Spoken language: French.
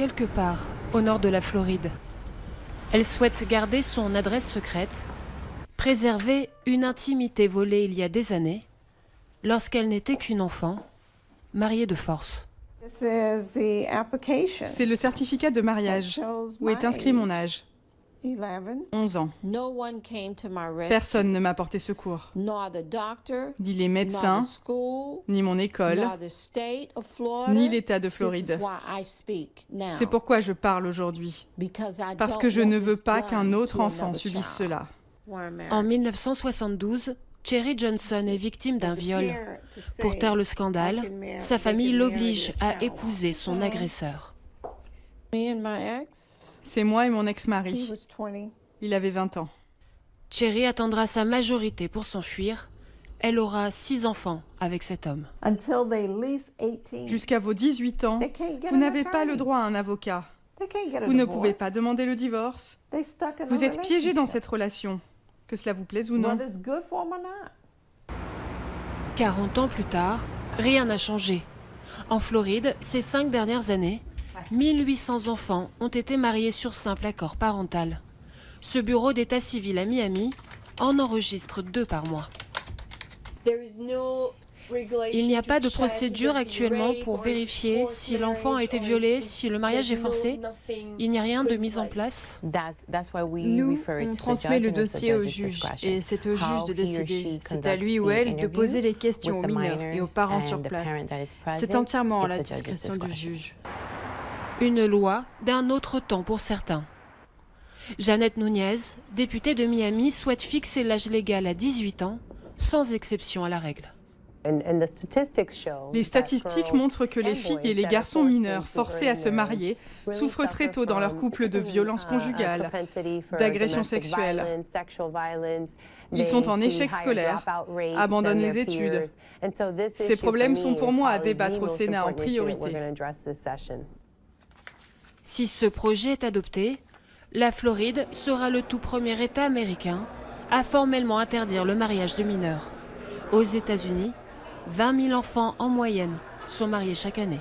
quelque part au nord de la Floride. Elle souhaite garder son adresse secrète, préserver une intimité volée il y a des années, lorsqu'elle n'était qu'une enfant, mariée de force. C'est le certificat de mariage où est inscrit mon âge. 11 ans. Personne ne m'a porté secours, ni les médecins, ni mon école, ni l'État de Floride. C'est pourquoi je parle aujourd'hui, parce que je ne veux pas qu'un autre enfant subisse cela. En 1972, Cherry Johnson est victime d'un viol. Pour taire le scandale, sa famille l'oblige à épouser son agresseur. C'est moi et mon ex-mari. Il avait 20 ans. Cherry attendra sa majorité pour s'enfuir. Elle aura 6 enfants avec cet homme. Jusqu'à vos 18 ans, vous n'avez pas le droit à un avocat. Vous ne pouvez pas demander le divorce. Vous êtes piégé dans cette relation, que cela vous plaise ou non. 40 ans plus tard, rien n'a changé. En Floride, ces 5 dernières années, 1800 enfants ont été mariés sur simple accord parental. Ce bureau d'état civil à Miami en enregistre 2 par mois. Il n'y a pas de procédure actuellement pour vérifier si l'enfant a été violé, si le mariage est forcé. Il n'y a rien de mis en place. Nous, on transmet le dossier au juge et c'est au juge de décider. C'est à lui ou elle de poser les questions aux mineurs et aux parents sur place. C'est entièrement à la discrétion du juge. Une loi d'un autre temps pour certains. Jeannette Nunez, députée de Miami, souhaite fixer l'âge légal à 18 ans, sans exception à la règle. Les statistiques montrent que les filles et les garçons mineurs forcés à se marier souffrent très tôt dans leur couple de violences conjugales, d'agressions sexuelles. Ils sont en échec scolaire, abandonnent les études. Ces problèmes sont pour moi à débattre au Sénat en priorité. Si ce projet est adopté, la Floride sera le tout premier État américain à formellement interdire le mariage de mineurs. Aux États-Unis, 20 000 enfants en moyenne sont mariés chaque année.